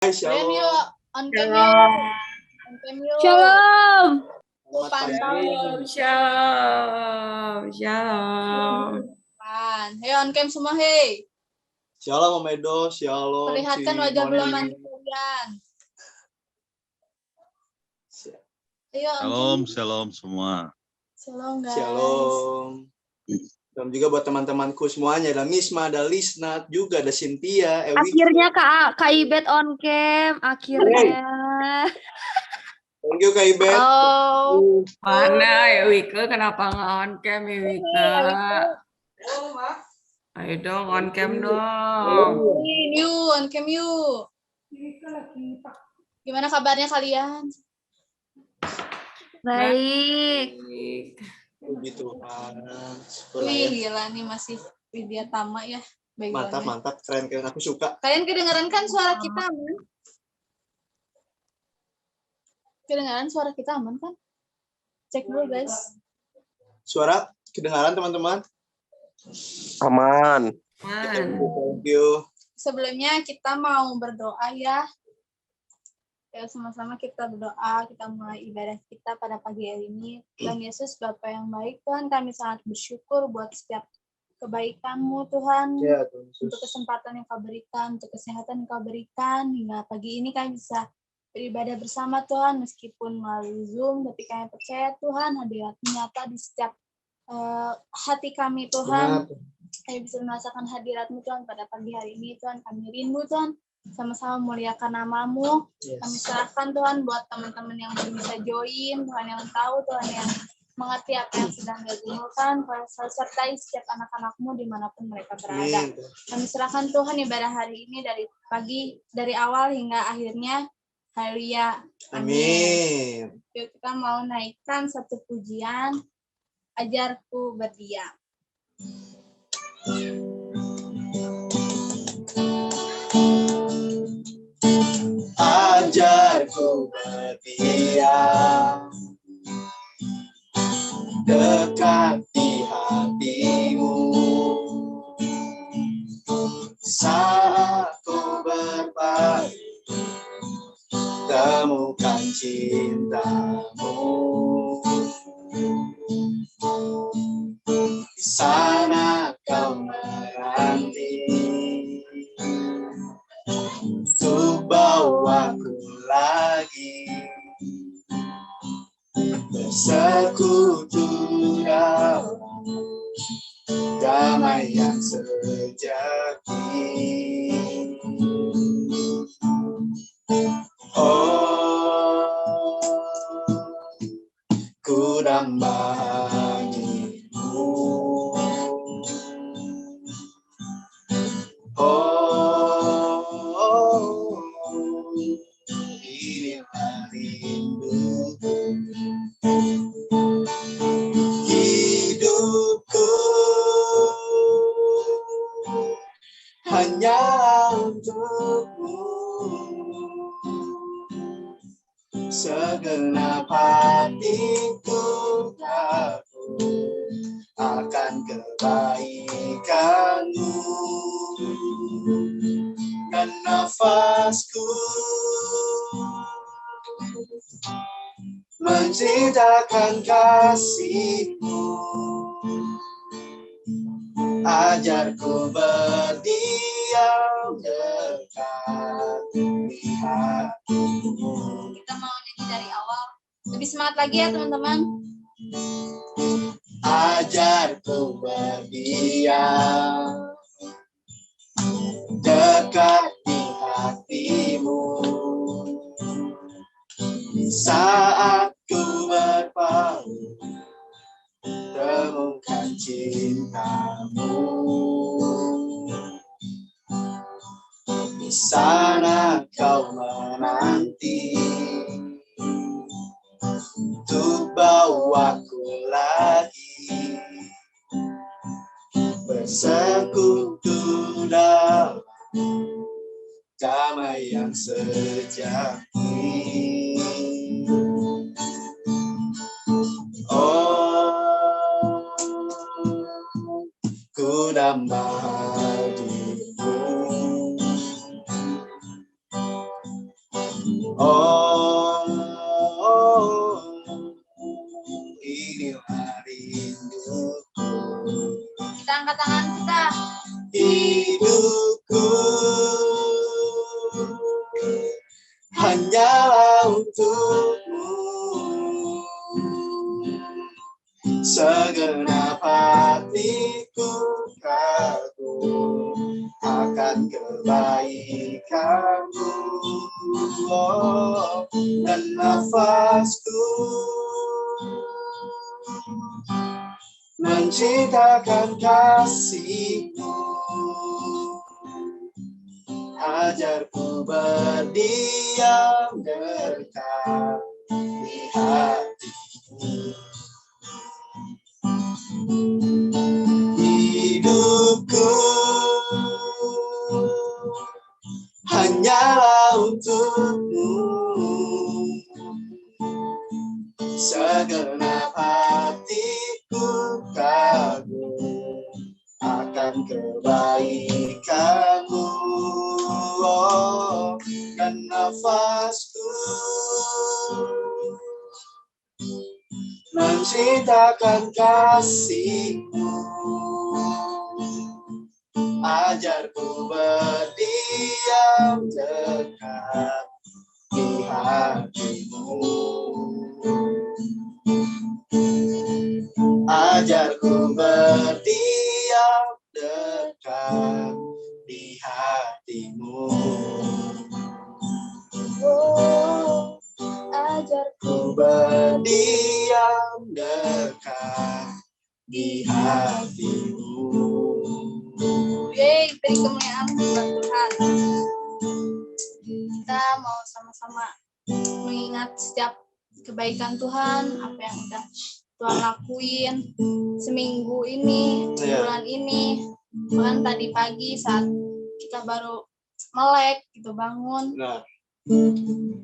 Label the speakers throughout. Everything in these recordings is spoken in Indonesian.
Speaker 1: Hai,
Speaker 2: Kalian
Speaker 1: shalom.
Speaker 2: yuk, on cam yuk. On cam yuk.
Speaker 3: Shalom.
Speaker 1: Selamat
Speaker 2: Pantau.
Speaker 1: pagi.
Speaker 3: Shalom.
Speaker 2: Hei on cam semua, hei.
Speaker 1: Shalom Om Edo, shalom.
Speaker 2: Perlihatkan
Speaker 1: si
Speaker 2: wajah
Speaker 1: Moni.
Speaker 2: belum mandi kalian. Ayo on
Speaker 4: Shalom,
Speaker 2: cam.
Speaker 4: shalom semua.
Speaker 2: Shalom guys.
Speaker 1: Shalom. Dan juga buat teman-temanku semuanya, ada Misma, ada Lisnat, juga ada Cynthia, Ewika.
Speaker 3: Akhirnya Kak Ibet on cam. Akhirnya.
Speaker 1: Thank you Kak Ibet.
Speaker 2: Oh.
Speaker 5: Mana ya Wika? Kenapa nggak on cam ya Wika? Ayo dong on cam dong.
Speaker 2: Yuk on cam yuk. Gimana kabarnya kalian?
Speaker 3: Baik.
Speaker 1: Puji Tuhan.
Speaker 2: Wih gila nih masih Widya Tama ya. Baik
Speaker 1: Mantap,
Speaker 2: banget.
Speaker 1: mantap. Keren, aku suka.
Speaker 2: Kalian kedengeran kan suara kita aman? Kedengeran suara kita aman kan? Cek dulu guys.
Speaker 1: Suara kedengaran teman-teman?
Speaker 6: Aman.
Speaker 1: Thank you.
Speaker 2: Sebelumnya kita mau berdoa ya. Ya sama-sama kita berdoa, kita mulai ibadah kita pada pagi hari ini. Tuhan Yesus, Bapa yang baik, Tuhan kami sangat bersyukur buat setiap kebaikan-Mu Tuhan.
Speaker 1: Ya, Tuhan Yesus.
Speaker 2: Untuk kesempatan yang Kau berikan, untuk kesehatan yang Kau berikan, hingga pagi ini kami bisa beribadah bersama Tuhan, meskipun melalui Zoom, tapi kami percaya Tuhan hadirat-Mu nyata di setiap hati kami Tuhan. Kami bisa merasakan hadirat-Mu Tuhan pada pagi hari ini Tuhan, kami rindu Tuhan, sama-sama muliakan nama-Mu.
Speaker 1: Yes.
Speaker 2: Kami serahkan Tuhan buat teman-teman yang belum bisa join, Tuhan yang tahu, Tuhan yang mengerti apa yang sedang digumulkan, Tuhan sertai setiap anak-anak-Mu dimanapun mereka berada.
Speaker 1: Amin.
Speaker 2: Kami serahkan Tuhan ibadah hari ini dari pagi, dari awal hingga akhirnya. Haleluya.
Speaker 1: Amin.
Speaker 2: Yuk kita mau naikkan satu pujian, Ajarku Berdiam.
Speaker 1: Ajarku berdiam dekat di hatimu saat ku berpaling temukan cintamu di sana kau menanti untuk bawaku lagi bersekutu dalam damai yang sejati. Oh, ku dambagimu. Oh, inilah rinduku. Hidupku hanya untukmu. Segenap hatiku tahu akan kebaikanmu dan nafasku menceritakan kasihmu. Ajarku berdiam dekat di hatimu.
Speaker 2: Kita mau nyanyi dari awal. Lebih semangat lagi ya teman-teman.
Speaker 1: Ajarku berdiam dekat di hatimu saat ku berpaling temukan cintamu di sana kau menanti untuk bawaku lagi bersekutu dalam damai yang sejati. dambah dirimu Oh, inilah rinduku.
Speaker 2: Kita angkat tangan kita.
Speaker 1: Hidupku hanyalah untukmu, segenap hatiku kagum akan kebaikanmu, oh, dan nafasku menciptakan kasih-Mu. Ajarku berdiam dekat di hati-Mu. Hidupku hanyalah untukmu, segenap hatiku kagum akan kebaikanmu, oh, dan nafasku menciptakan kasih-Mu. Ajarku berdiam dekat di hati-Mu. Ajarku berdiam dekat di hati-Mu.
Speaker 2: Oh, ajarku
Speaker 1: Berdiam dekat di hati-Mu.
Speaker 2: Yeay, beri kemuliaan buat Tuhan. Kita mau sama-sama mengingat setiap kebaikan Tuhan, apa yang udah Tuhan lakuin seminggu ini, bulan ini. Bahkan tadi pagi saat kita baru melek, gitu bangun.
Speaker 1: Nah,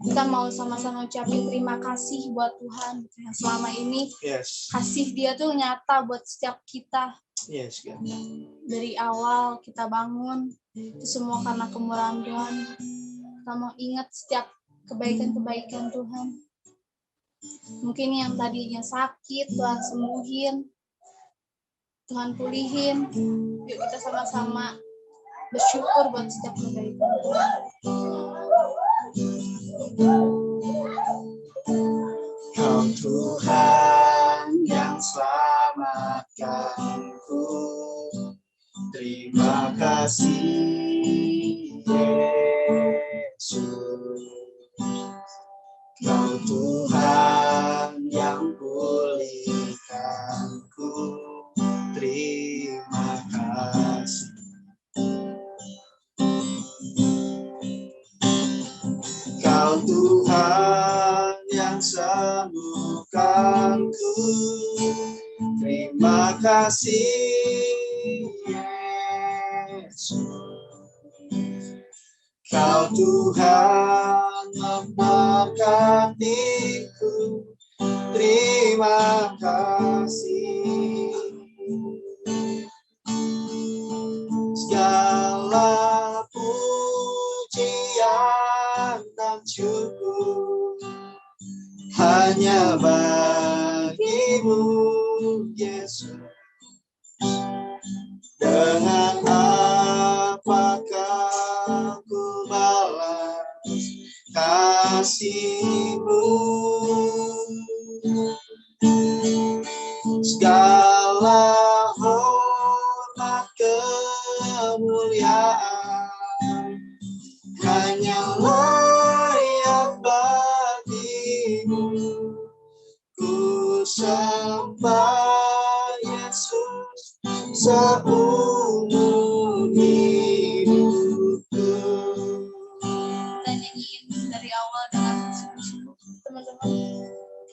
Speaker 2: Kita mau sama-sama ucapin terima kasih buat Tuhan gitu, yang selama ini
Speaker 1: yes,
Speaker 2: kasih Dia tuh nyata buat setiap kita.
Speaker 1: yes, God.
Speaker 2: Dari awal kita bangun, itu semua karena kemurahan Tuhan. Kita mau ingat setiap kebaikan-kebaikan Tuhan. Mungkin yang tadinya sakit, Tuhan sembuhin, Tuhan pulihin. Yuk kita sama-sama bersyukur buat setiap kebaikan Tuhan.
Speaker 1: Kau Tuhan yang selamatkanku, terima kasih Yesus. Kau Tuhan yang pulihkanku, terima kasih. Kau Tuhan yang sembuhkanku, terima kasih Yesus. Kau Tuhan memberkatiku, terima kasih. Segala pujian dan syukur hanya bagi-Mu Yesus. Dengan apakah ku balas kasih-Mu? Segala hormat kemuliaan hanya layak bagi-Mu. Ku sembah Yesus seumur hidupku.
Speaker 2: Kita nyanyiin dari awal dengan teman-teman.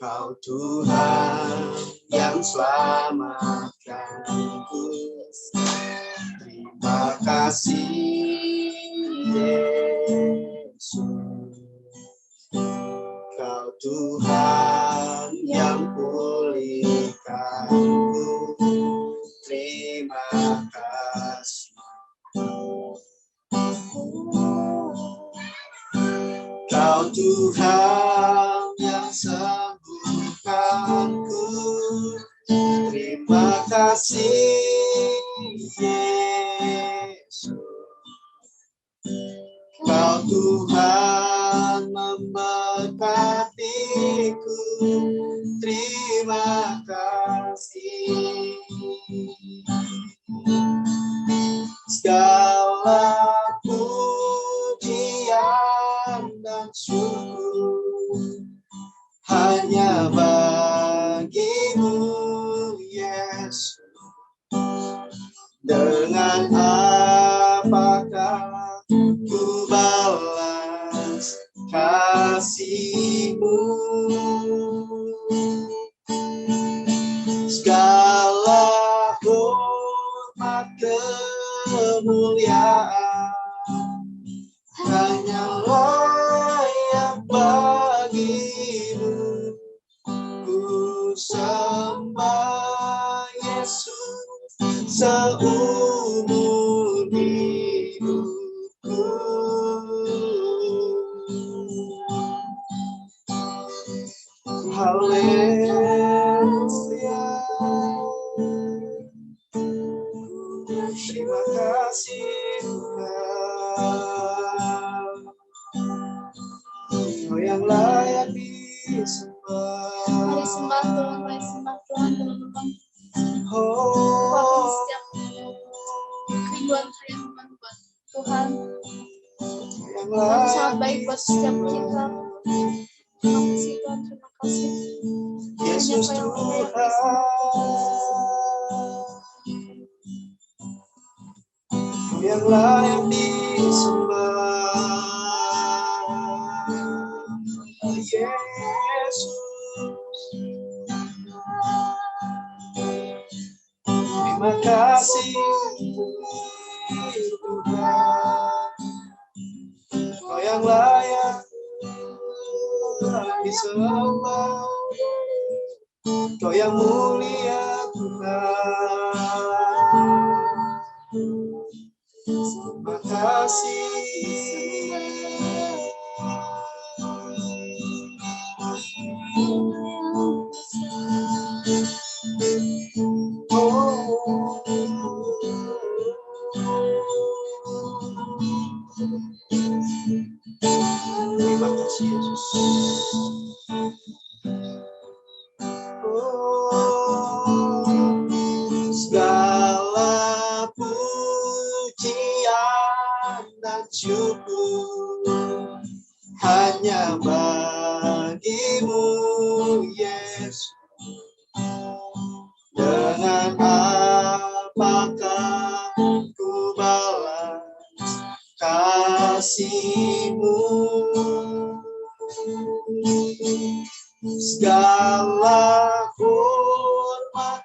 Speaker 1: Kau Tuhan yang selamatkanku, terima kasih Yesus. Kau Tuhan yang pulihkanku, terima kasih. Kau Kau Tuhan yang sembuhkanku. Terima kasih Yesus. Kau Tuhan memberkatiku. Terima kasih. Segala pujian dan syukur hanya bagimu Yesus. Dengan apakah ku balas kasih-Mu? Segala hormat kemuliaan hanya layak bagimu. Ku sembah Yesus seumur hidupku. Haleluya. Terima kasih Tuhan. Kau yang layak disembah.
Speaker 2: Mari sembah Tuhan, mari sembah Tuhan, teman-teman.
Speaker 1: Oh,
Speaker 2: Apapun setiap kerinduan kalian buat Tuhan.
Speaker 1: yang
Speaker 2: Tuhan sangat
Speaker 1: layak
Speaker 2: baik buat setiap kita. Terima kasih Tuhan, terima kasih.
Speaker 1: Yesus
Speaker 2: Hanya Kau yang layak
Speaker 1: Tuhan. Kau yang layak disembah. Yesus. Terima kasih Tuhan. Kau yang layak disembah. Kau yang mulia Tuhan. Terima kasih. Terima kasih Yesus. Segala pujian dan syukur hanya bagimu Yesus. Dengan apakah ku balas kasih-Mu? Segala hormat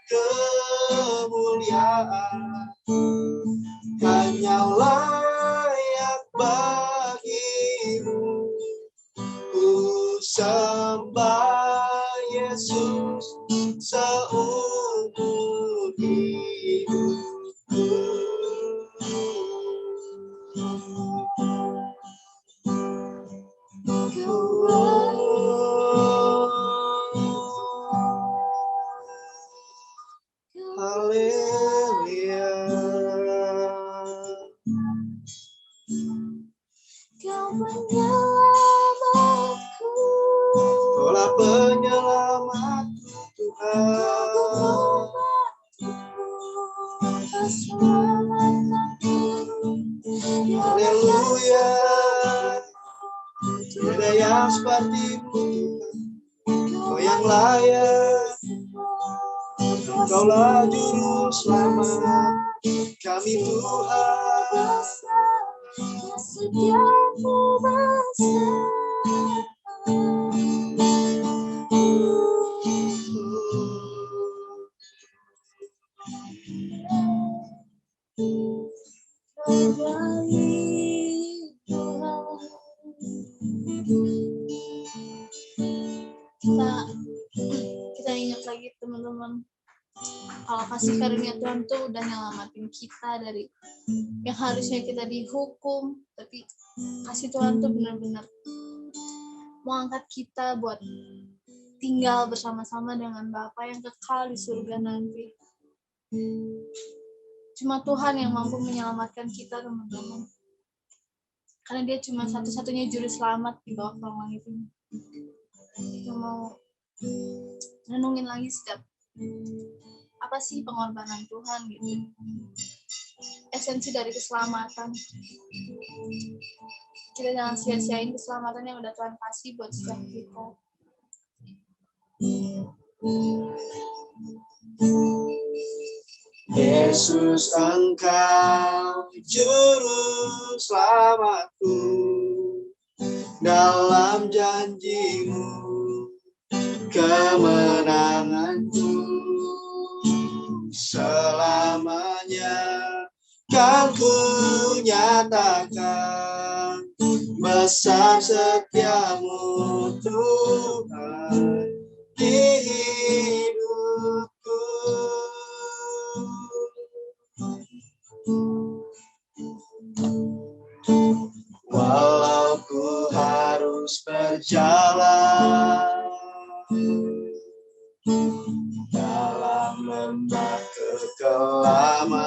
Speaker 1: kemuliaan hanya layak bagimu. Ku sembah Yesus seumur hidupku. Haleluya.
Speaker 2: Kau penyelamatku.
Speaker 1: Kaulah penyelamatku Tuhan. Haleluya. Tiada yang seperti-Mu Tuhan. Kau yang layak. Kaulah juru selamat kami Tuhan.
Speaker 2: Setiapmu besar. Kita ingat lagi teman-teman, kalau kasih karunia Tuhan tuh udah nyelamatin kita dari yang harusnya kita dihukum, tapi kasih Tuhan tuh benar-benar mengangkat kita buat tinggal bersama-sama dengan Bapa yang kekal di surga nanti. Cuma Tuhan yang mampu menyelamatkan kita, teman-teman. Karena dia cuma satu-satunya juru selamat di bawah kolong langit ini. Kita mau renungin lagi setiap apa sih pengorbanan Tuhan gitu. Esensi dari keselamatan. Kita jangan sia-siain keselamatan yang udah Tuhan kasih buat setiap kita.
Speaker 1: Yesus, Engkau juru selamatku, dalam janji-Mu kemenanganku selamanya kan ku nyatakan besar setiamu Tuhan di hidupku. Walau ku harus berjalan dalam lembah kekelaman,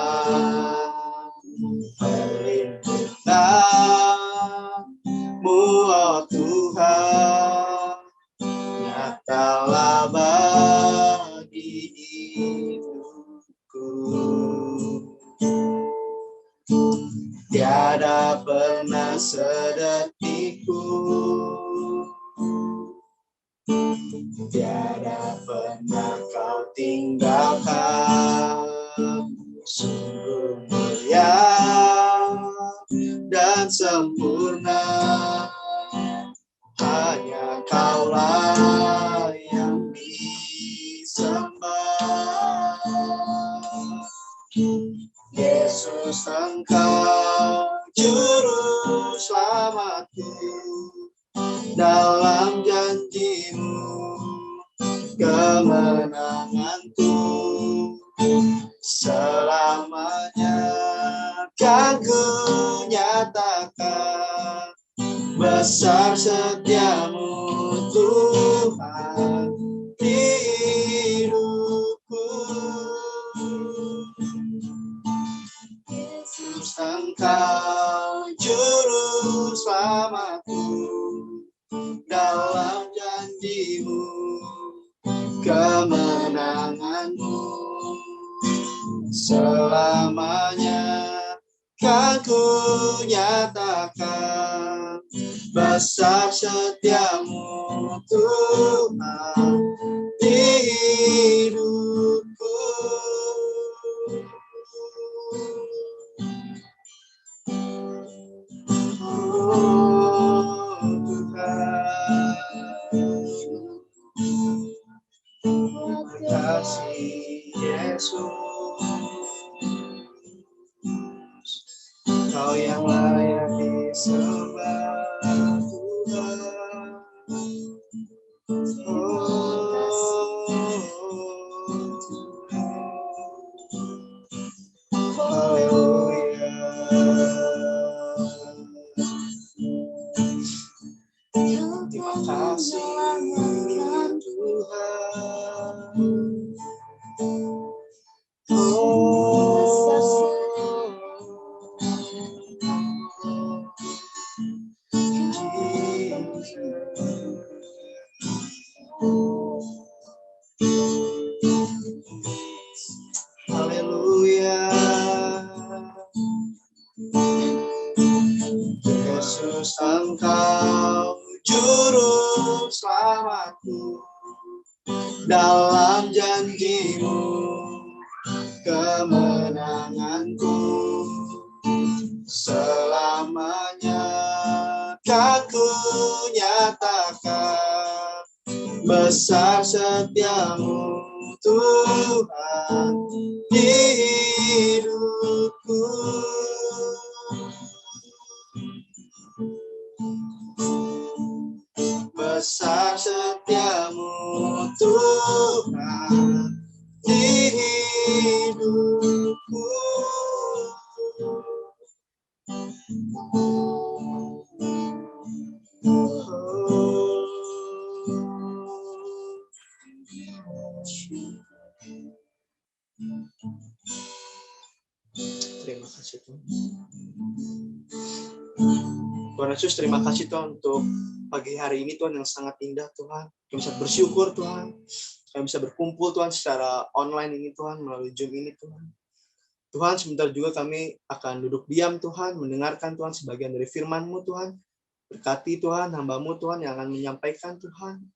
Speaker 1: perlindungan-Mu, oh Tuhan, nyatalah bagi hidupku. Tiada pernah sedetik pun, tiada pernah Kau tinggalkan. Sungguh mulia dan sempurna, hanya Kaulah yang disembah. Yesus, Engkau juru selamatku, dalam janji-Mu kemenanganku selamanya kan ku nyatakan besar setiamu Tuhan di hidupku. Yesus, Engkau juru selamatku, dalam janji-Mu kemenangan-Mu selamanya kan ku nyatakan besar setiamu Tuhan di hidupku. Oh Tuhan, terima kasih Yesus, Kau yang layak disembah Tuhan. Haleluya. Terima kasih Tuhan. Haleluya. Yesus, Engkau juru selamatku, dalam janji-Mu kemenanganku selamanya kan ku nyatakan besar setiamu Tuhan di hidupku. Besar setiamu Tuhan di hidupku. Tuhan Yesus, terima kasih Tuhan untuk pagi hari ini Tuhan yang sangat indah Tuhan. Kami bisa bersyukur Tuhan. Kami bisa berkumpul Tuhan secara online ini Tuhan, melalui Zoom ini Tuhan. Tuhan, sebentar juga kami akan duduk diam Tuhan, mendengarkan Tuhan sebagian dari firman-Mu Tuhan. Berkati Tuhan, hamba-Mu Tuhan yang akan menyampaikan Tuhan.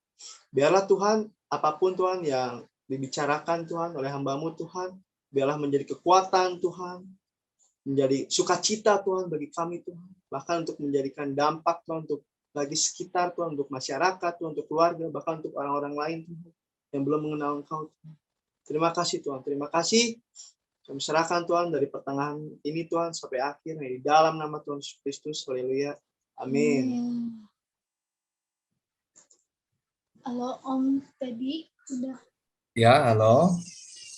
Speaker 1: Biarlah Tuhan, apapun Tuhan yang dibicarakan Tuhan oleh hamba-Mu Tuhan, biarlah menjadi kekuatan Tuhan, menjadi sukacita Tuhan bagi kami Tuhan. Bahkan untuk menjadikan dampak Tuhan untuk bagi sekitar Tuhan, untuk masyarakat Tuhan, untuk keluarga, bahkan untuk orang-orang lain Tuhan yang belum mengenal Engkau Tuhan. Terima kasih Tuhan, terima kasih. Kami serahkan Tuhan dari pertengahan ini Tuhan sampai akhir di dalam nama Tuhan Yesus Kristus. Haleluya. Amin.
Speaker 2: Halo Om, tadi udah.
Speaker 4: Ya, halo.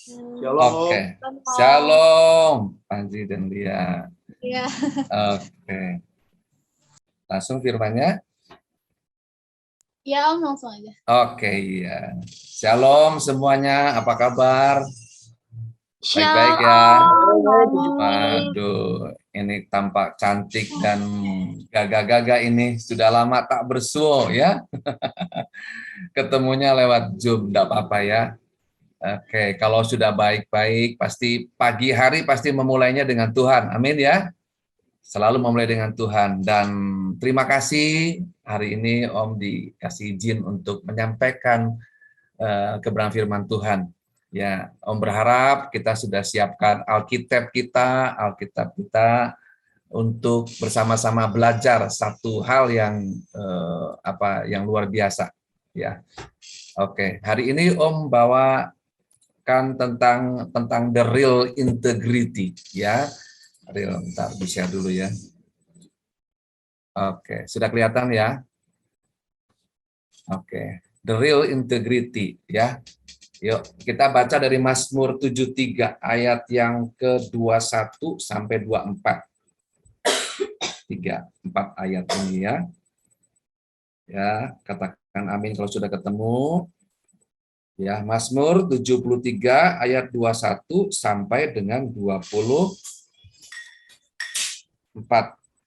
Speaker 1: Shalom.
Speaker 4: Oke. Shalom, Panji dan Lia.
Speaker 2: Iya.
Speaker 4: Oke. Langsung firmannya?
Speaker 2: Ya Om, langsung aja.
Speaker 4: Oke, iya. Shalom semuanya, apa kabar? Baik-baik ya. Waduh, ini tampak cantik dan gagah-gagah ini. Sudah lama tak bersuo ya. Ketemunya lewat Zoom, enggak apa-apa ya. Oke, kalau sudah baik-baik, pasti pagi hari pasti memulainya dengan Tuhan. Amin ya. Selalu memulai dengan Tuhan. Dan terima kasih hari ini Om dikasih izin untuk menyampaikan kebenaran firman Tuhan. Ya, Om berharap kita sudah siapkan Alkitab kita untuk bersama-sama belajar satu hal yang yang luar biasa. Ya, oke. Hari ini Om bawakan tentang the real integrity. Ya, real. Bentar, bisa dulu ya. Oke, sudah kelihatan ya. Oke, the real integrity. Ya. Yuk, kita baca dari Mazmur 73 ayat yang ke-21 sampai 24. 4 ayat ini ya. Ya, katakan amin kalau sudah ketemu. Ya, Mazmur 73 ayat 21 sampai dengan 24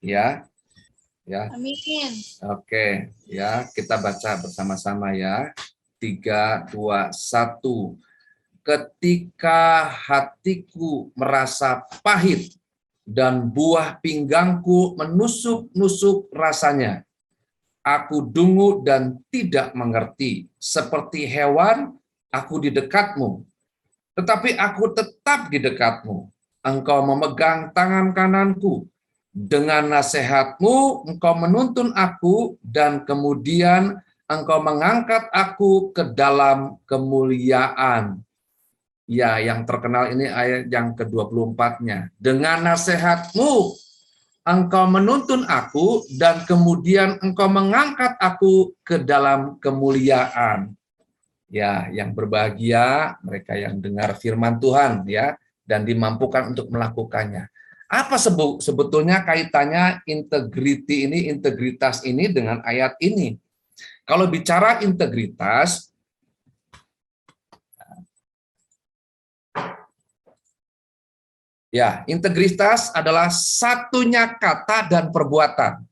Speaker 4: ya. Ya.
Speaker 2: Amin.
Speaker 4: Oke, ya, kita baca bersama-sama ya. 3, 2, 1. Ketika hatiku merasa pahit dan buah pinggangku menusuk-nusuk rasanya, aku dungu dan tidak mengerti. Seperti hewan, aku di dekatmu, tetapi aku tetap di dekatmu. Engkau memegang tangan kananku. Dengan nasihatmu, engkau menuntun aku, dan kemudian Engkau mengangkat aku ke dalam kemuliaan. Ya, yang terkenal ini ayat yang ke-24-nya. Dengan nasihatmu, engkau menuntun aku, dan kemudian engkau mengangkat aku ke dalam kemuliaan. Ya, yang berbahagia mereka yang dengar firman Tuhan ya, dan dimampukan untuk melakukannya. Apa sebetulnya kaitannya integritas ini dengan ayat ini? Kalau bicara integritas, ya, integritas adalah satunya kata dan perbuatan,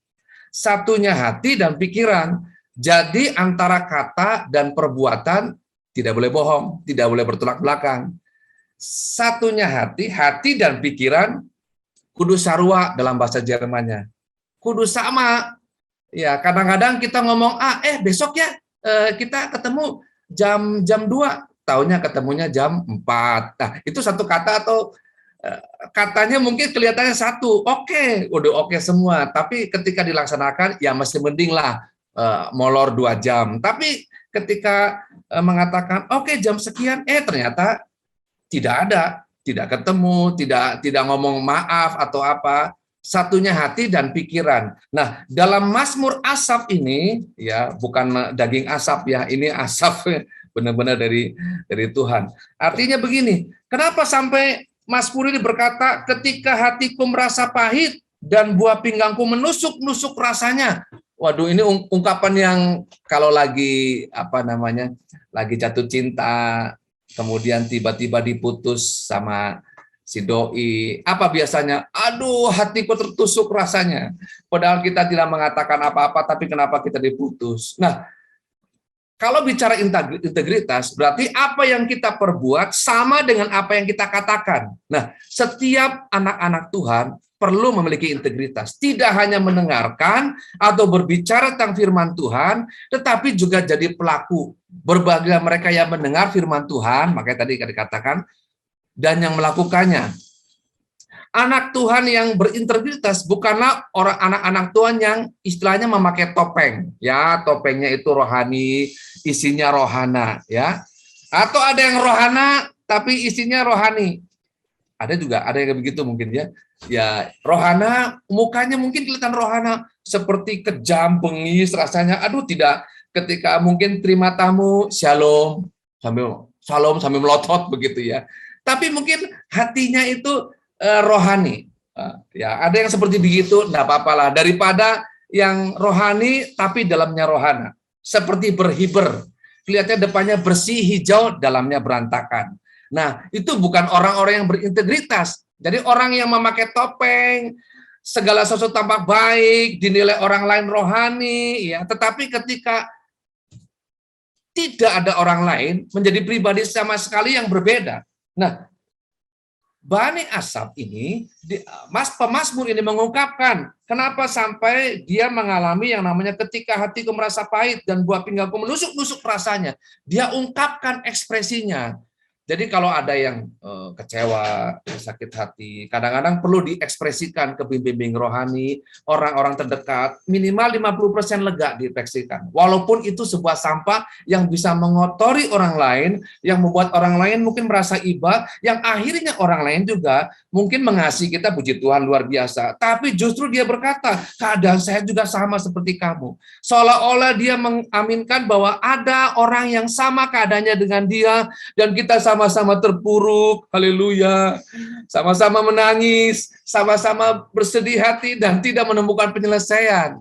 Speaker 4: satunya hati dan pikiran. Jadi antara kata dan perbuatan tidak boleh bohong, tidak boleh bertolak belakang. Satunya hati dan pikiran kudu sarua dalam bahasa Jermannya. Kudu sama. Ya, kadang-kadang kita ngomong, besok ya kita ketemu jam 2, taunya ketemunya jam 4. Nah, itu satu kata atau katanya mungkin kelihatannya satu. Oke, udah oke semua. Tapi ketika dilaksanakan, ya masih mending lah molor 2 jam. Tapi ketika mengatakan, oke jam sekian, ternyata tidak ketemu, tidak ngomong maaf atau apa. Satunya hati dan pikiran. Nah, dalam Mazmur Asaf ini, ya bukan daging asap ya, ini Asaf benar-benar dari Tuhan. Artinya begini, kenapa sampai Mazmur ini berkata, ketika hatiku merasa pahit dan buah pinggangku menusuk-nusuk rasanya. Waduh, ini ungkapan yang kalau lagi lagi jatuh cinta, kemudian tiba-tiba diputus sama si doi. Apa biasanya? Aduh, hatiku tertusuk rasanya. Padahal kita tidak mengatakan apa-apa, tapi kenapa kita diputus? Nah, kalau bicara integritas, berarti apa yang kita perbuat sama dengan apa yang kita katakan. Nah, setiap anak-anak Tuhan perlu memiliki integritas. Tidak hanya mendengarkan atau berbicara tentang firman Tuhan, tetapi juga jadi pelaku. Berbagai mereka yang mendengar firman Tuhan, makanya tadi dikatakan, dan yang melakukannya. Anak Tuhan yang berintegritas bukanlah orang anak-anak Tuhan yang istilahnya memakai topeng. Ya, topengnya itu rohani, isinya rohana, ya. Atau ada yang rohana tapi isinya rohani. Ada juga, ada yang begitu mungkin ya. Ya, rohana, mukanya mungkin kelihatan rohana, seperti kejam, bengis rasanya. Aduh, tidak. Ketika mungkin terima tamu, shalom sambil melotot begitu ya. Tapi mungkin hatinya itu rohani. Ya, ada yang seperti begitu, enggak apa-apalah, daripada yang rohani tapi dalamnya rohana. Seperti berhiber. Kelihatannya depannya bersih, hijau, dalamnya berantakan. Nah, itu bukan orang-orang yang berintegritas. Jadi orang yang memakai topeng, segala sesuatu tampak baik, dinilai orang lain rohani, ya. Tetapi ketika tidak ada orang lain, menjadi pribadi sama sekali yang berbeda. Nah, Bani Asaf ini, pemazmur ini mengungkapkan kenapa sampai dia mengalami yang namanya ketika hatiku merasa pahit dan buah pinggangku menusuk-nusuk rasanya. Dia ungkapkan ekspresinya. Jadi kalau ada yang kecewa, sakit hati, kadang-kadang perlu diekspresikan ke bimbing rohani, orang-orang terdekat, minimal 50% lega diekspresikan. Walaupun itu sebuah sampah yang bisa mengotori orang lain, yang membuat orang lain mungkin merasa iba, yang akhirnya orang lain juga mungkin mengasihi kita, puji Tuhan luar biasa. Tapi justru dia berkata, keadaan saya juga sama seperti kamu. Seolah-olah dia mengaminkan bahwa ada orang yang sama keadaannya dengan dia, dan kita sama-sama terpuruk, haleluya, sama-sama menangis, sama-sama bersedih hati dan tidak menemukan penyelesaian.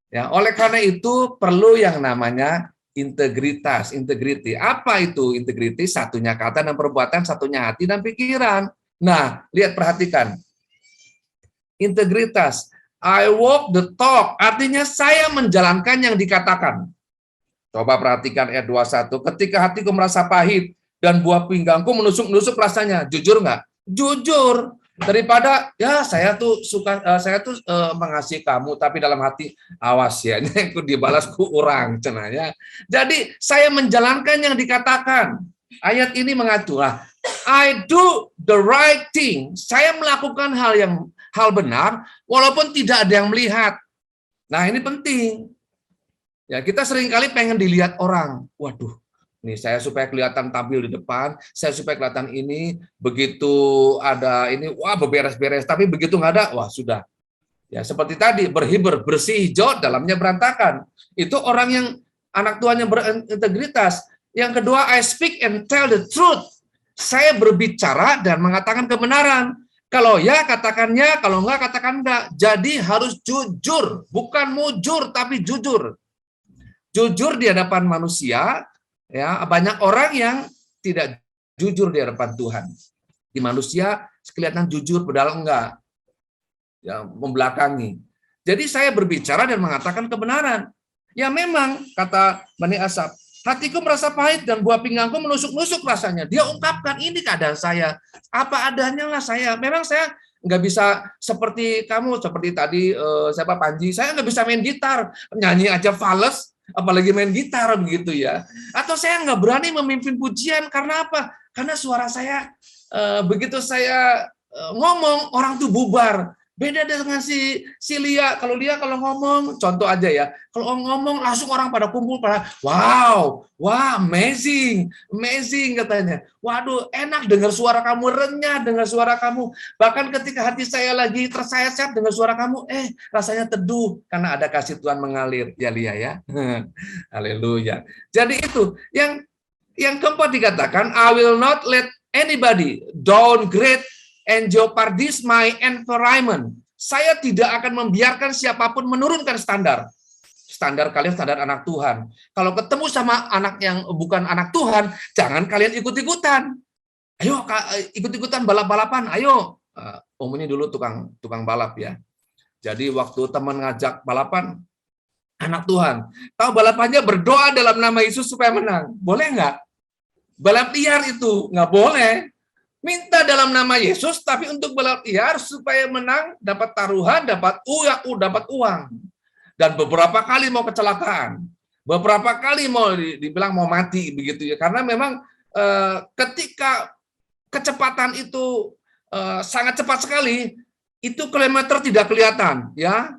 Speaker 4: Ya, oleh karena itu perlu yang namanya integritas, integriti. Apa itu integriti? Satunya kata dan perbuatan, satunya hati dan pikiran. Nah, lihat perhatikan. Integritas. I walk the talk, artinya saya menjalankan yang dikatakan. Coba perhatikan ayat 21. Ketika hatiku merasa pahit dan buah pinggangku menusuk-nusuk rasanya. Jujur nggak? Jujur. Daripada ya saya tuh mengasihi kamu, tapi dalam hati awas ya, ini aku dibalas ku orang cenanya. Jadi saya menjalankan yang dikatakan. Ayat ini mengatur, I do the right thing. Saya melakukan hal benar walaupun tidak ada yang melihat. Nah, ini penting. Ya, kita seringkali pengen dilihat orang. Waduh, nih saya supaya kelihatan tampil di depan, saya supaya kelihatan ini, begitu ada ini, wah beberes-beres, tapi begitu nggak ada, wah sudah. Ya seperti tadi, berhiber, bersih, hijau, dalamnya berantakan. Itu orang yang anak Tuhan yang berintegritas. Yang kedua, I speak and tell the truth. Saya berbicara dan mengatakan kebenaran. Kalau ya katakan ya, kalau enggak katakan enggak. Jadi harus jujur, bukan mujur tapi jujur. Jujur di hadapan manusia, ya banyak orang yang tidak jujur di hadapan Tuhan. Di manusia kelihatan jujur padahal enggak, ya membelakangi. Jadi saya berbicara dan mengatakan kebenaran. Ya memang kata Bani Asaf, hatiku merasa pahit dan buah pinggangku menusuk-nusuk rasanya. Dia ungkapkan ini keadaan saya, apa adanya lah saya. Memang saya nggak bisa seperti kamu, seperti tadi siapa Panji, saya nggak bisa main gitar, nyanyi aja fales. Apalagi main gitar begitu ya. Atau saya nggak berani memimpin pujian karena apa? Karena suara saya begitu saya ngomong orang tuh bubar. Beda dengan si Lia. Kalau dia kalau ngomong, contoh aja ya. Kalau ngomong langsung orang pada kumpul pada wow, amazing katanya. Waduh, enak dengar suara kamu, renyah dengar suara kamu. Bahkan ketika hati saya lagi tersayat-sayat dengar suara kamu, rasanya teduh karena ada kasih Tuhan mengalir. Ya Lia ya. Haleluya. Jadi itu yang keempat dikatakan, I will not let anybody downgrade and jeopardize my environment. Saya tidak akan membiarkan siapapun menurunkan standar. Standar kalian standar anak Tuhan. Kalau ketemu sama anak yang bukan anak Tuhan, jangan kalian ikut-ikutan. Ayo ikut-ikutan balap-balapan, ayo. Om ini dulu tukang balap ya. Jadi waktu teman ngajak balapan, anak Tuhan, tahu balapannya berdoa dalam nama Yesus supaya menang. Boleh nggak? Balap liar itu nggak boleh. Minta dalam nama Yesus, tapi untuk balap liar supaya menang, dapat taruhan, dapat uang. Dan beberapa kali mau kecelakaan. Beberapa kali mau dibilang mau mati begitu ya. Karena memang ketika kecepatan itu sangat cepat sekali, itu kilometer tidak kelihatan, ya.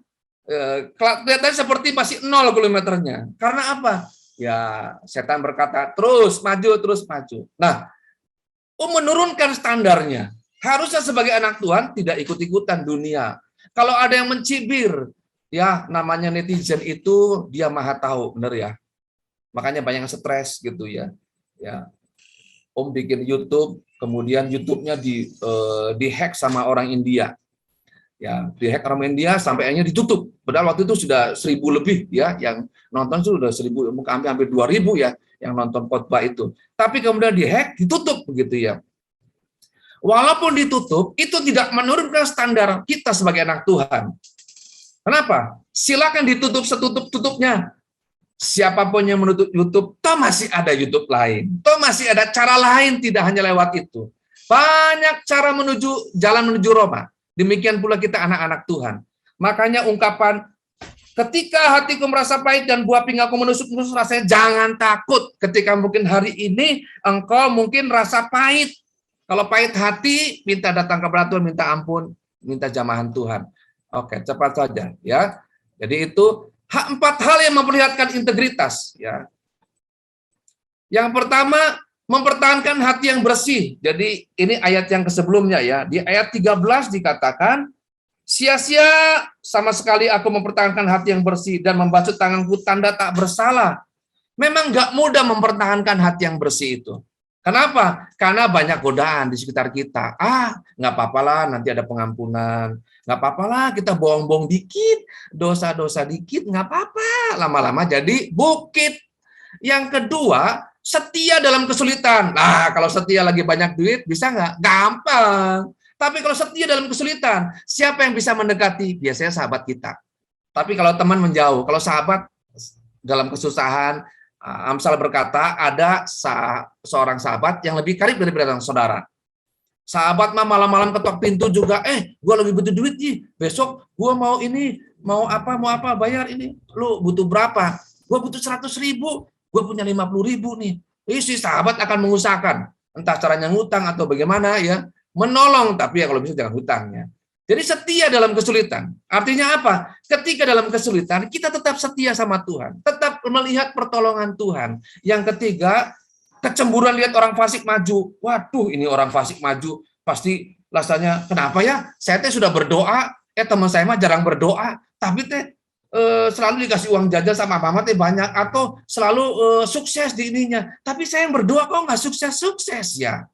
Speaker 4: Kelihatannya seperti masih 0 kilometernya. Karena apa? Ya, setan berkata, terus maju. Nah, menurunkan standarnya. Harusnya sebagai anak Tuhan tidak ikut-ikutan dunia. Kalau ada yang mencibir, ya namanya netizen itu dia maha tahu, benar ya. Makanya banyak yang stres gitu ya. Ya. Om bikin YouTube, kemudian YouTube-nya dihack sama orang India. Ya, dihack orang India sampai akhirnya ditutup. Padahal waktu itu sudah 1.000 lebih ya, yang nonton sudah 1.000, hampir 2.000 ya, yang nonton khotbah itu. Tapi kemudian dihack, ditutup begitu ya. Walaupun ditutup, itu tidak menurunkan standar kita sebagai anak Tuhan. Kenapa? Silakan ditutup setutup-tutupnya. Siapapun yang menutup YouTube, toh masih ada YouTube lain. Toh masih ada cara lain, tidak hanya lewat itu. Banyak cara jalan menuju Roma. Demikian pula kita anak-anak Tuhan. Makanya ungkapan, ketika hatiku merasa pahit dan buah pinggangku menusuk-nusuk, rasanya jangan takut. Ketika mungkin hari ini engkau mungkin rasa pahit. Kalau pahit hati, minta datang kepada Tuhan, minta ampun, minta jamahan Tuhan. Oke, cepat saja ya. Jadi itu 4 hal yang memperlihatkan integritas ya. Yang pertama, mempertahankan hati yang bersih. Jadi ini ayat yang sebelumnya ya. Di ayat 13 dikatakan, sia-sia sama sekali aku mempertahankan hati yang bersih dan membasuh tanganku tanda tak bersalah. Memang nggak mudah mempertahankan hati yang bersih itu. Kenapa? Karena banyak godaan di sekitar kita. Nggak apa-apa lah, nanti ada pengampunan. Nggak apa-apa lah, kita bohong-bohong dikit, dosa-dosa dikit, nggak apa-apa. Lama-lama jadi bukit. Yang kedua, setia dalam kesulitan. Nah, kalau setia lagi banyak duit, bisa nggak? Gampang. Tapi kalau setia dalam kesulitan, siapa yang bisa mendekati? Biasanya sahabat kita. Tapi kalau teman menjauh, kalau sahabat dalam kesusahan, Amsal berkata, ada seorang sahabat yang lebih karib daripada saudara. Sahabat mah malam-malam ketok pintu juga, gue lagi butuh duit nih, besok gue mau ini, mau apa, bayar ini. Lu butuh berapa? Gue butuh 100.000, gue punya 50.000 nih. Si sahabat akan mengusahakan, entah caranya ngutang atau bagaimana ya, menolong, tapi ya kalau bisa jangan hutangnya. Jadi setia dalam kesulitan. Artinya apa? Ketika dalam kesulitan, kita tetap setia sama Tuhan. Tetap melihat pertolongan Tuhan. Yang ketiga, kecemburuan lihat orang fasik maju. Waduh, ini orang fasik maju. Pasti rasanya, kenapa ya? Saya sudah berdoa, teman saya mah jarang berdoa. Tapi selalu dikasih uang jajan sama mama banyak. Atau selalu sukses di ininya. Tapi saya yang berdoa kok nggak sukses-sukses ya.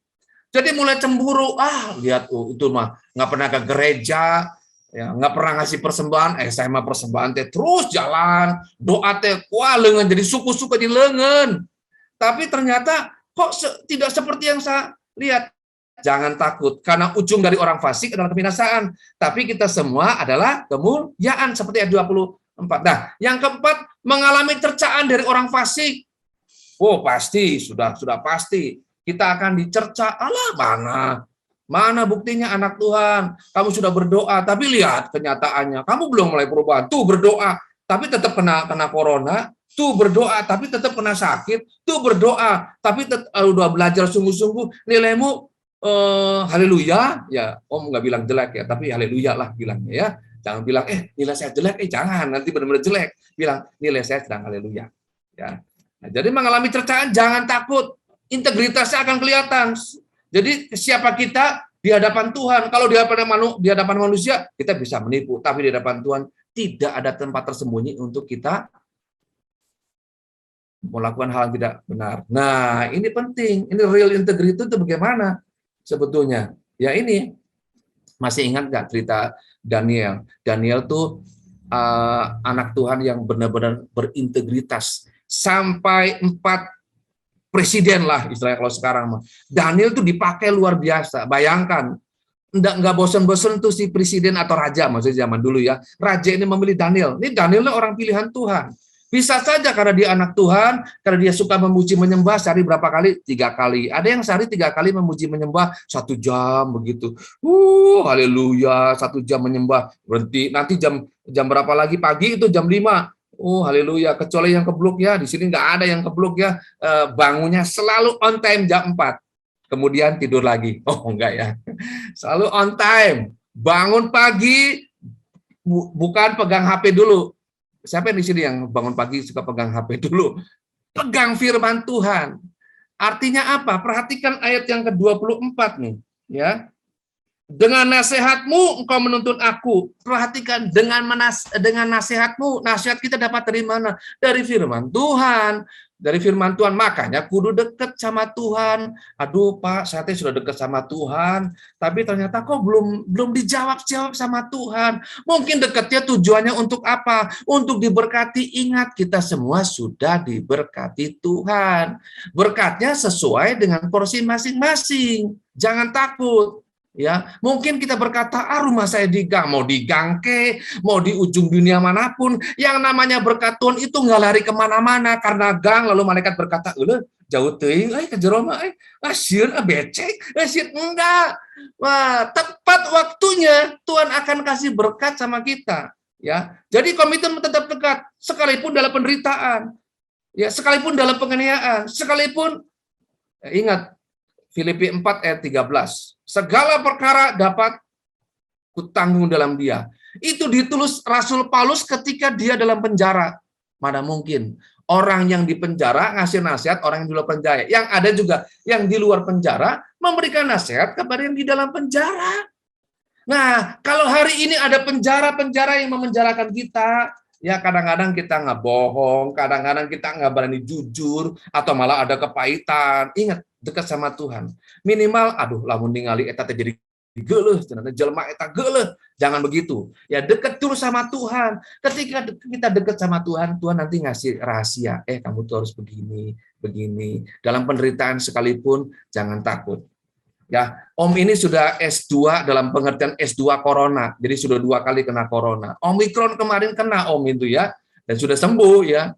Speaker 4: Jadi mulai cemburu, lihat itu mah nggak pernah ke gereja, ya nggak pernah ngasih persembahan, saya mah persembahan terus jalan, doa lengan jadi suku-suku di lengan. Tapi ternyata kok tidak seperti yang saya lihat. Jangan takut, karena ujung dari orang fasik adalah kebinasaan. Tapi kita semua adalah kemuliaan, seperti ayat 24. Nah, yang keempat, mengalami cercaan dari orang fasik. Pasti, sudah pasti. Kita akan dicerca, mana buktinya anak Tuhan, kamu sudah berdoa, tapi lihat kenyataannya, kamu belum mulai perubahan, tuh berdoa, tapi tetap kena corona, tuh berdoa, tapi tetap kena sakit, tuh berdoa, tapi udah belajar sungguh-sungguh, nilaimu, haleluya, ya Om nggak bilang jelek ya, tapi haleluya lah bilangnya ya, jangan bilang, nilai saya jelek, jangan, nanti benar-benar jelek, bilang nilai saya sedang haleluya, ya. Nah, jadi mengalami cercaan, jangan takut, integritasnya akan kelihatan. Jadi siapa kita di hadapan Tuhan? Kalau di hadapan manusia kita bisa menipu, tapi di hadapan Tuhan tidak ada tempat tersembunyi untuk kita melakukan hal yang tidak benar. Nah, ini penting. Ini real integrity itu bagaimana sebetulnya? Ya ini, masih ingat nggak cerita Daniel? Daniel tuh anak Tuhan yang benar-benar berintegritas sampai 4 presiden lah istilahnya kalau sekarang mah. Daniel tuh dipakai luar biasa. Bayangkan, nggak bosen-bosen tuh si presiden atau raja, maksudnya zaman dulu ya. Raja ini memilih Daniel. Ini Danielnya orang pilihan Tuhan. Bisa saja karena dia anak Tuhan, karena dia suka memuji menyembah, sehari berapa kali? 3 kali. Ada yang sehari 3 kali memuji menyembah 1 jam begitu. Haleluya, 1 jam menyembah, berhenti. Nanti jam berapa lagi pagi itu jam 5. Haleluya, kecuali yang kebluk ya. Di sini nggak ada yang kebluk ya. Bangunnya selalu on time jam 4. Kemudian tidur lagi. Oh, enggak ya. Selalu on time. Bangun pagi, bukan pegang HP dulu. Siapa yang di sini yang bangun pagi suka pegang HP dulu? Pegang firman Tuhan. Artinya apa? Perhatikan ayat yang ke-24 nih, ya. Dengan nasihatmu engkau menuntun aku. Perhatikan, dengan nasihatmu, nasihat kita dapat dari mana? Dari firman Tuhan. Dari firman Tuhan, makanya kudu deket sama Tuhan. Aduh Pak, saya sudah deket sama Tuhan, tapi ternyata kok belum dijawab sama Tuhan. Mungkin deketnya tujuannya untuk apa? Untuk diberkati. Ingat, kita semua sudah diberkati Tuhan. Berkatnya sesuai dengan porsi masing-masing. Jangan takut. Ya, mungkin kita berkata, rumah saya mau digang mau di ujung dunia manapun. Yang namanya berkat Tuhan itu nggak lari kemana-mana karena gang, lalu malaikat berkata, jauh teuing, ke jero mah, sieun becek, sieun enggak. Wah, tepat waktunya Tuhan akan kasih berkat sama kita. Ya, jadi komitmen tetap dekat, sekalipun dalam penderitaan, ya, sekalipun dalam penganiayaan, sekalipun, ingat Filipi 4 ayat 13. Segala perkara dapat kutanggung dalam Dia. Itu ditulis Rasul Paulus ketika dia dalam penjara. Mana mungkin orang yang di penjara ngasih nasihat orang yang di luar penjara. Yang ada juga yang di luar penjara memberikan nasihat kepada yang di dalam penjara. Nah, kalau hari ini ada penjara-penjara yang memenjarakan kita, ya kadang-kadang kita nggak bohong, kadang-kadang kita nggak berani jujur, atau malah ada kepahitan. Ingat, dekat sama Tuhan. Minimal, lamun ningali eta teh jadi geuleuh, cenah jelema eta geuleuh. Jangan begitu. Ya dekat dulu sama Tuhan. Ketika kita dekat sama Tuhan, Tuhan nanti ngasih rahasia. Kamu tuh harus begini, begini. Dalam penderitaan sekalipun, jangan takut. Ya, Om ini sudah S2 dalam pengertian S2 corona. Jadi sudah 2 kali kena corona. Omikron kemarin kena Om itu ya. Dan sudah sembuh ya.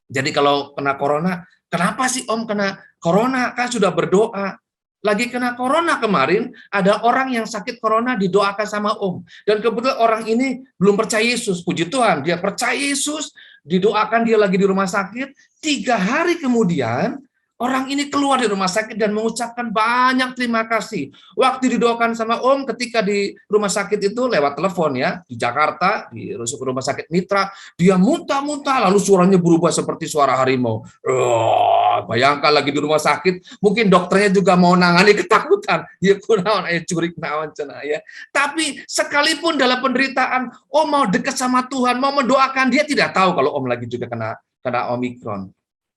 Speaker 4: Jadi kalau kena corona, kenapa sih Om kena corona? Kan sudah berdoa. Lagi kena corona kemarin, ada orang yang sakit corona didoakan sama Om. Dan kebetulan orang ini belum percaya Yesus. Puji Tuhan, dia percaya Yesus, didoakan dia lagi di rumah sakit. 3 hari kemudian, orang ini keluar dari rumah sakit dan mengucapkan banyak terima kasih. Waktu didoakan sama Om ketika di rumah sakit itu lewat telepon ya, di Jakarta, di rumah sakit Mitra, dia muntah-muntah lalu suaranya berubah seperti suara harimau. Bayangkan lagi di rumah sakit, mungkin dokternya juga mau nangani ketakutan. Ya kunaon curik naon cenah ya. Tapi sekalipun dalam penderitaan, Om mau dekat sama Tuhan, mau mendoakan, dia tidak tahu kalau Om lagi juga kena Omikron.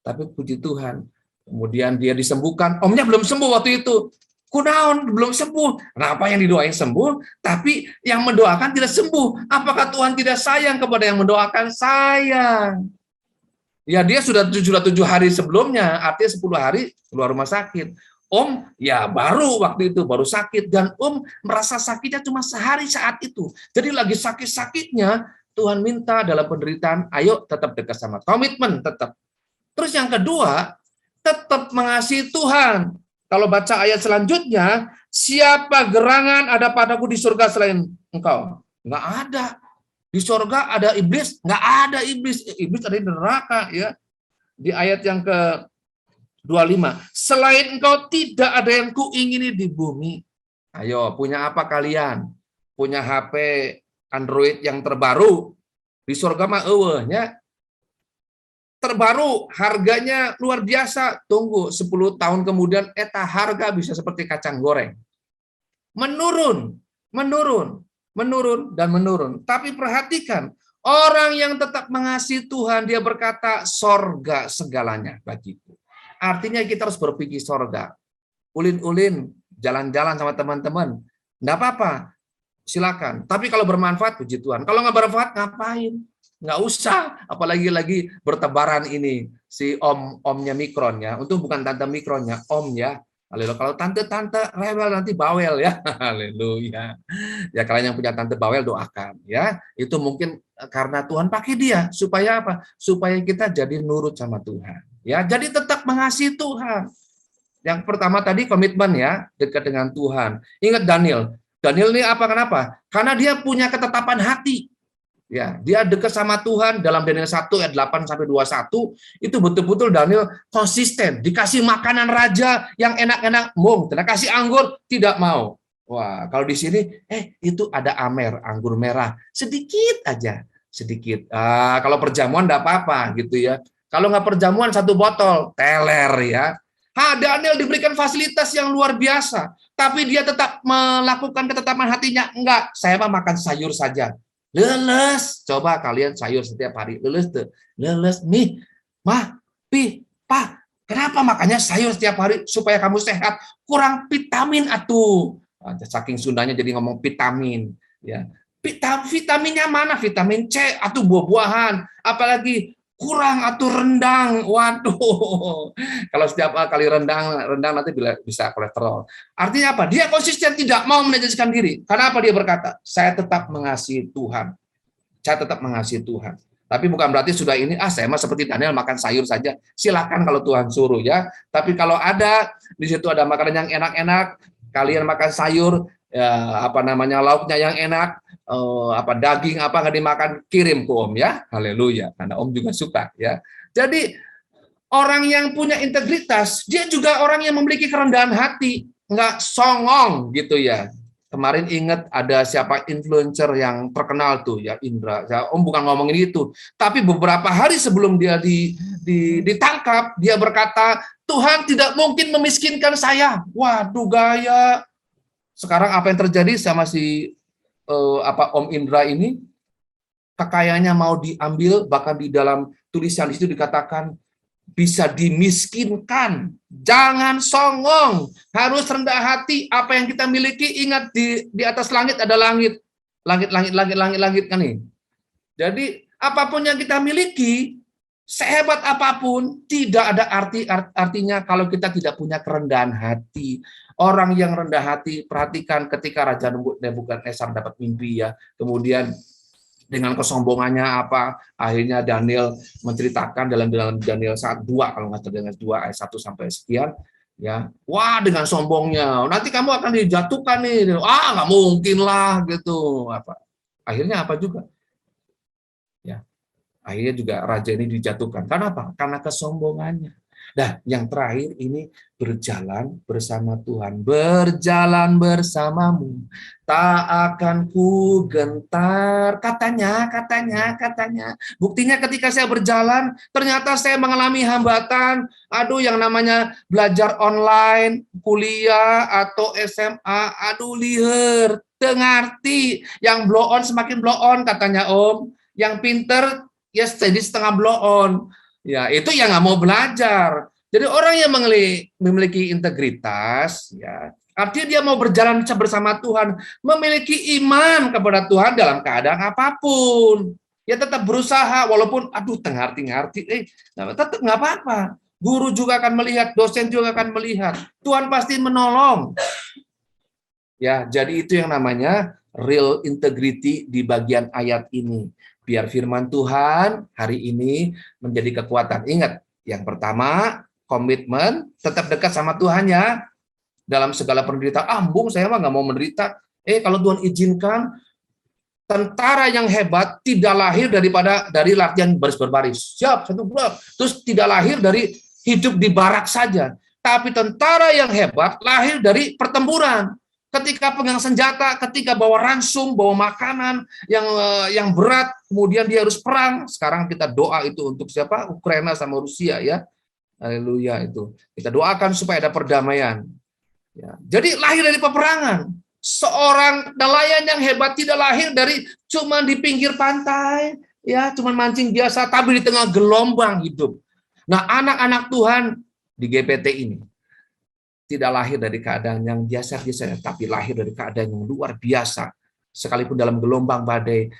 Speaker 4: Tapi puji Tuhan, kemudian dia disembuhkan. Omnya belum sembuh waktu itu. Kunaon belum sembuh. Kenapa yang didoain sembuh, tapi yang mendoakan tidak sembuh? Apakah Tuhan tidak sayang kepada yang mendoakan? Sayang. Ya dia sudah 7 hari sebelumnya, artinya 10 hari keluar rumah sakit. Om ya baru waktu itu baru sakit dan Om merasa sakitnya cuma sehari saat itu. Jadi lagi sakit-sakitnya Tuhan minta dalam penderitaan, ayo tetap dekat sama komitmen tetap. Terus yang kedua, tetap mengasihi Tuhan. Kalau baca ayat selanjutnya, siapa gerangan ada padaku di surga selain engkau? Nggak ada. Di surga ada iblis? Nggak ada iblis. Iblis ada di neraka ya. Di ayat yang ke-25. Selain engkau tidak ada yang kuingini di bumi. Ayo, punya apa kalian? Punya HP Android yang terbaru? Di surga mah eueuhnya. Terbaru, harganya luar biasa. Tunggu 10 tahun kemudian eta harga bisa seperti kacang goreng. Menurun dan menurun. Tapi perhatikan, orang yang tetap mengasihi Tuhan, dia berkata, sorga segalanya bagiku. Artinya kita harus berpikir sorga. Ulin-ulin, jalan-jalan sama teman-teman. Nggak apa-apa, silakan. Tapi kalau bermanfaat, puji Tuhan. Kalau nggak bermanfaat, ngapain? Nggak usah, apalagi lagi bertebaran ini. si omnya Mikron ya. Untung bukan tante Mikronnya, om ya. Haleluya. Kalau tante-tante rewel nanti bawel ya. Haleluya. Ya kalian yang punya tante bawel doakan ya. Itu mungkin karena Tuhan pakai dia supaya apa? Supaya kita jadi nurut sama Tuhan. Ya, jadi tetap mengasihi Tuhan. Yang pertama tadi komitmen ya, dekat dengan Tuhan. Ingat Daniel. Daniel ini apa kenapa? Karena dia punya ketetapan hati. Ya, dia dekat sama Tuhan dalam Daniel 1 ayat 8 sampai 21 itu betul-betul Daniel konsisten, dikasih makanan raja yang enak-enak, kasih anggur tidak mau. Wah, kalau di sini itu ada amer, anggur merah, sedikit aja, sedikit. Kalau perjamuan enggak apa-apa gitu ya. Kalau nggak perjamuan 1 botol, teler ya. Daniel diberikan fasilitas yang luar biasa, tapi dia tetap melakukan ketetapan hatinya, enggak, saya mah makan sayur saja. Leles, coba kalian sayur setiap hari, leles tuh, leles nih, mah, pa, kenapa makannya sayur setiap hari supaya kamu sehat? Kurang vitamin atuh. Saking Sundanya jadi ngomong vitamin, ya. Vitaminnya mana? Vitamin C atuh buah-buahan, apalagi kurang atuh rendang. Waduh. Kalau setiap kali rendang nanti bisa kolesterol. Artinya apa? Dia konsisten tidak mau menajiskan diri. Karena apa dia berkata? Saya tetap mengasihi Tuhan. Saya tetap mengasihi Tuhan. Tapi bukan berarti sudah ini saya mah seperti Daniel makan sayur saja. Silakan kalau Tuhan suruh ya. Tapi kalau ada di situ ada makanan yang enak-enak, kalian makan sayur, ya, lauknya yang enak, daging apa nggak dimakan, kirim ke Om ya. Haleluya, karena Om juga suka ya. Jadi orang yang punya integritas, dia juga orang yang memiliki kerendahan hati, nggak songong gitu ya. Kemarin ingat ada siapa influencer yang terkenal tuh ya, Indra. Ya, Om bukan ngomongin itu, tapi beberapa hari sebelum dia ditangkap, dia berkata, Tuhan tidak mungkin memiskinkan saya. Waduh, gaya. Sekarang apa yang terjadi sama si Om Indra ini? Kekayaannya mau diambil, bahkan di dalam tulisan itu dikatakan bisa dimiskinkan. Jangan songong, harus rendah hati. Apa yang kita miliki, ingat di atas langit ada langit. Langit kan nih. Jadi apapun yang kita miliki, sehebat apapun, tidak ada artinya kalau kita tidak punya kerendahan hati. Orang yang rendah hati, perhatikan ketika Raja Nebukadnezar dapat mimpi ya, kemudian dengan kesombongannya akhirnya Daniel menceritakan dalam Daniel 2 kalau nggak salah, Daniel 2 ayat 1 sampai sekian ya. Wah, dengan sombongnya nanti kamu akan dijatuhkan nih. Nggak mungkin lah gitu. Akhirnya apa juga? Ya. Akhirnya juga raja ini dijatuhkan. Kenapa? Karena kesombongannya. Nah, yang terakhir ini berjalan bersama Tuhan. Berjalan bersamamu, tak akan ku gentar. Katanya. Buktinya ketika saya berjalan, ternyata saya mengalami hambatan. Aduh, yang namanya belajar online, kuliah, atau SMA. Aduh, liher, tengarti. Yang blow on semakin blow on, katanya Om. Yang pinter, ya jadi setengah blow on. Ya, itu yang nggak mau belajar. Jadi orang yang memiliki integritas, ya, artinya dia mau berjalan bersama Tuhan, memiliki iman kepada Tuhan dalam keadaan apapun. Ya tetap berusaha, walaupun tengarti, tetap nggak apa-apa. Guru juga akan melihat, dosen juga akan melihat. Tuhan pasti menolong. Ya, jadi itu yang namanya real integrity di bagian ayat ini. Biar firman Tuhan hari ini menjadi kekuatan. Ingat, yang pertama, komitmen, tetap dekat sama Tuhan ya. Dalam segala penderitaan, Bung, saya mah nggak mau menderita. Kalau Tuhan izinkan, tentara yang hebat tidak lahir dari latihan baris berbaris. Siap, satu blok. Terus tidak lahir dari hidup di barak saja. Tapi tentara yang hebat lahir dari pertempuran. Ketika pegang senjata, ketika bawa ransum, bawa makanan yang berat, kemudian dia harus perang. Sekarang kita doa itu untuk siapa? Ukraina sama Rusia ya. Haleluya itu. Kita doakan supaya ada perdamaian. Ya. Jadi lahir dari peperangan. Seorang nelayan yang hebat tidak lahir dari cuma di pinggir pantai, ya, cuma mancing biasa, tapi di tengah gelombang hidup. Nah, anak-anak Tuhan di GPT ini tidak lahir dari keadaan yang biasa-biasa, tapi lahir dari keadaan yang luar biasa. Sekalipun dalam gelombang badai,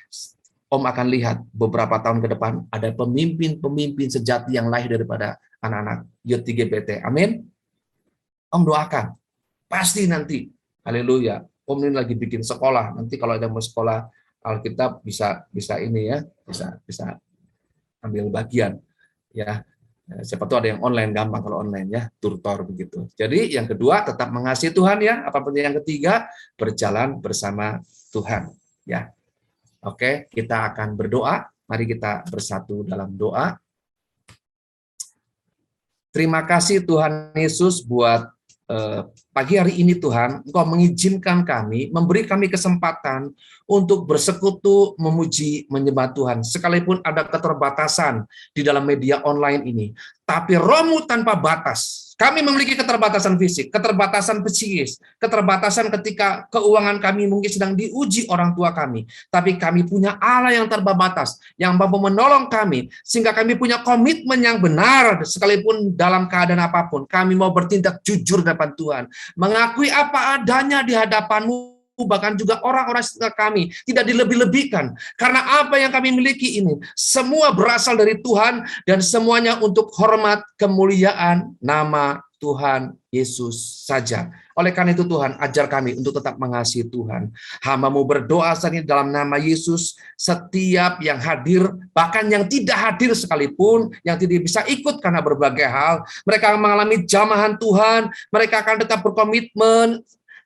Speaker 4: Om akan lihat beberapa tahun ke depan ada pemimpin-pemimpin sejati yang lahir daripada anak-anak youth LGBT. Amin. Om doakan. Pasti nanti. Haleluya. Om ini lagi bikin sekolah. Nanti kalau ada mau sekolah Alkitab bisa ini ya, bisa ambil bagian ya. Siapa tahu ada yang online, gampang kalau online ya, tutor begitu. Jadi yang kedua tetap mengasihi Tuhan ya. Apa penting yang ketiga? Berjalan bersama Tuhan ya. Oke, kita akan berdoa. Mari kita bersatu dalam doa. Terima kasih Tuhan Yesus buat pagi hari ini Tuhan, Engkau mengizinkan kami, memberi kami kesempatan untuk bersekutu, memuji, menyembah Tuhan. Sekalipun ada keterbatasan di dalam media online ini, tapi Roh-Mu tanpa batas. Kami memiliki keterbatasan fisik, keterbatasan psikis, keterbatasan ketika keuangan kami mungkin sedang diuji orang tua kami. Tapi kami punya Allah yang tanpa batas, yang mampu menolong kami, sehingga kami punya komitmen yang benar, sekalipun dalam keadaan apapun. Kami mau bertindak jujur di hadapan Tuhan, mengakui apa adanya di hadapan-Mu, bahkan juga orang-orang sekitar kami tidak dilebih-lebihkan, karena apa yang kami miliki ini semua berasal dari Tuhan dan semuanya untuk hormat kemuliaan nama Tuhan Yesus saja. Oleh karena itu Tuhan, ajar kami untuk tetap mengasihi Tuhan. Hamba-Mu berdoa saat ini dalam nama Yesus, setiap yang hadir, bahkan yang tidak hadir sekalipun, yang tidak bisa ikut karena berbagai hal, mereka akan mengalami jamahan Tuhan, mereka akan tetap berkomitmen,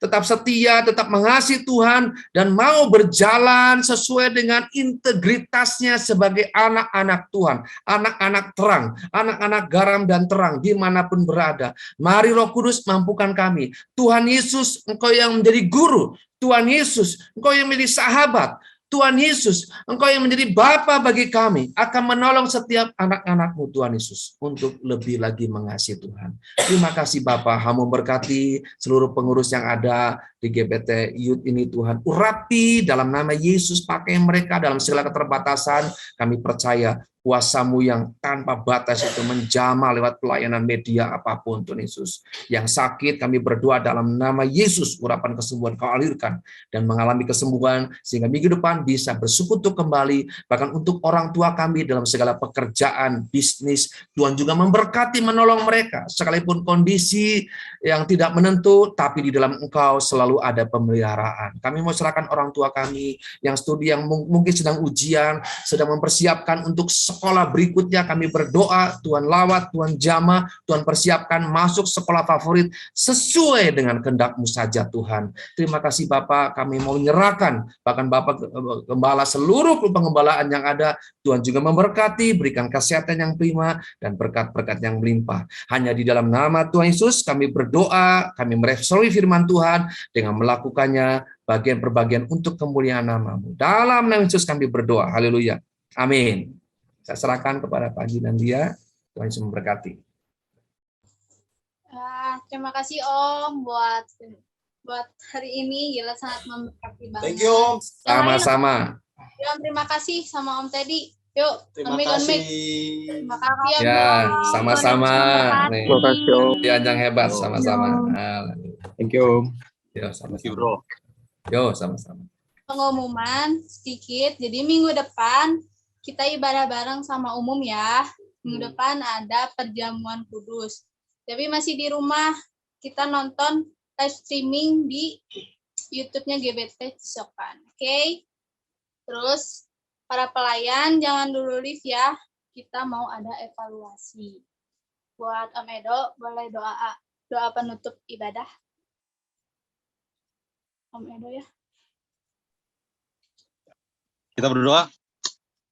Speaker 4: tetap setia, tetap mengasihi Tuhan, dan mau berjalan sesuai dengan integritasnya sebagai anak-anak Tuhan, anak-anak terang, anak-anak garam dan terang, dimanapun berada. Mari Roh Kudus mampukan kami. Tuhan Yesus, Engkau yang menjadi guru. Tuhan Yesus, Engkau yang menjadi sahabat. Tuhan Yesus, Engkau yang menjadi Bapa bagi kami, akan menolong setiap anak-anak-Mu, Tuhan Yesus, untuk lebih lagi mengasihi Tuhan. Terima kasih Bapa, Hamba berkati seluruh pengurus yang ada di LGBT Youth ini Tuhan. Urapi dalam nama Yesus, pakai mereka dalam segala keterbatasan. Kami percaya kuasa-Mu yang tanpa batas itu menjamah lewat pelayanan media apapun, Tuhan Yesus. Yang sakit kami berdoa dalam nama Yesus, urapan kesembuhan Kau alirkan dan mengalami kesembuhan, sehingga minggu depan bisa bersekutu kembali, bahkan untuk orang tua kami dalam segala pekerjaan, bisnis. Tuhan juga memberkati, menolong mereka, sekalipun kondisi yang tidak menentu, tapi di dalam Engkau selalu ada pemeliharaan. Kami mau serahkan orang tua kami yang studi, yang mungkin sedang ujian, sedang mempersiapkan untuk sekolah berikutnya. Kami berdoa, Tuhan lawat, Tuhan jamah, Tuhan persiapkan masuk sekolah favorit sesuai dengan kehendak-Mu saja Tuhan. Terima kasih Bapak, kami mau menyerahkan, bahkan Bapak gembala seluruh pengembalaan yang ada, Tuhan juga memberkati, berikan kesehatan yang prima, dan berkat-berkat yang melimpah. Hanya di dalam nama Tuhan Yesus kami berdoa, kami merefleksi firman Tuhan dengan melakukannya bagian per bagian untuk kemuliaan nama-Mu. Dalam nama Yesus kami berdoa, haleluya, amin. Saya serahkan kepada Pak Haji dan dia, Tuhan Yesus memberkati.
Speaker 2: Terima kasih Om buat hari ini, gila sangat memberkati banget.
Speaker 1: Thank you Om.
Speaker 4: Sama-sama.
Speaker 2: Terima kasih sama Om Teddy. Yuk,
Speaker 1: Terima
Speaker 2: on
Speaker 1: kasih.
Speaker 2: mic. Terima kasih
Speaker 4: Ya, sama-sama. Nih,
Speaker 6: Terima kasih Om.
Speaker 4: dianjang hebat sama-sama.
Speaker 6: Thank you Om.
Speaker 4: Yo, sama-sama. Yo, sama-sama.
Speaker 2: Pengumuman sedikit. Jadi minggu depan kita ibadah bareng sama umum ya. Minggu depan ada perjamuan kudus. Tapi masih di rumah, kita nonton live streaming di YouTube-nya GBT Cisokan. Oke? Terus para pelayan jangan dulu live ya. Kita mau ada evaluasi. Buat Om Edo, boleh doa penutup ibadah. Om Edo ya.
Speaker 7: Kita berdoa.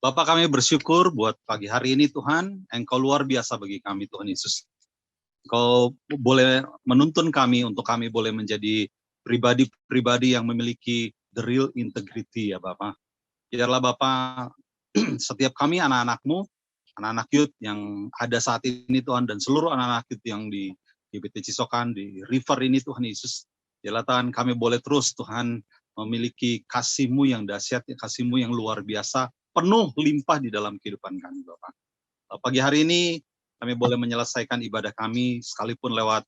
Speaker 7: Bapak, kami bersyukur buat pagi hari ini Tuhan, Engkau luar biasa bagi kami Tuhan Yesus. Engkau boleh menuntun kami untuk kami boleh menjadi pribadi-pribadi yang memiliki the real integrity ya Bapak. Biarlah Bapak, setiap kami anak-anak-Mu, anak-anak youth yang ada saat ini Tuhan, dan seluruh anak-anak youth yang di GBT Cisokan, di River ini Tuhan Yesus, biarlah Tuhan kami boleh terus Tuhan memiliki kasih-Mu yang dahsyat, kasih-Mu yang luar biasa, penuh limpah di dalam kehidupan kami Bapak. Pagi hari ini kami boleh menyelesaikan ibadah kami sekalipun lewat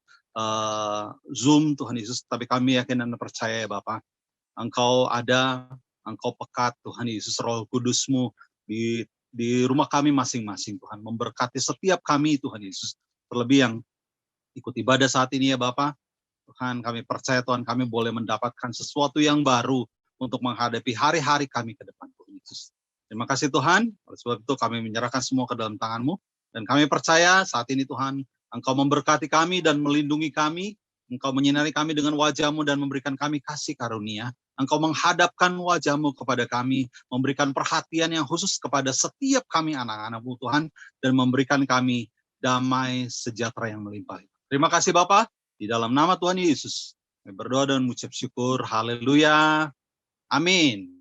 Speaker 7: Zoom Tuhan Yesus, tapi kami yakin dan percaya ya Bapak, Engkau ada Engkau pekat Tuhan Yesus, Roh Kudus-Mu di rumah kami masing-masing Tuhan, memberkati setiap kami Tuhan Yesus, terlebih yang ikut ibadah saat ini ya Bapa. Tuhan, kami percaya Tuhan, kami boleh mendapatkan sesuatu yang baru untuk menghadapi hari-hari kami ke depan Tuhan Yesus. Terima kasih Tuhan, oleh sebab itu kami menyerahkan semua ke dalam tangan-Mu, dan kami percaya saat ini Tuhan, Engkau memberkati kami dan melindungi kami, Engkau menyinari kami dengan wajah-Mu dan memberikan kami kasih karunia, Engkau menghadapkan wajah-Mu kepada kami, memberikan perhatian yang khusus kepada setiap kami anak-anak-Mu Tuhan, dan memberikan kami damai sejahtera yang melimpah. Terima kasih Bapa, di dalam nama Tuhan Yesus, kami berdoa dan mengucap syukur, haleluya, amin.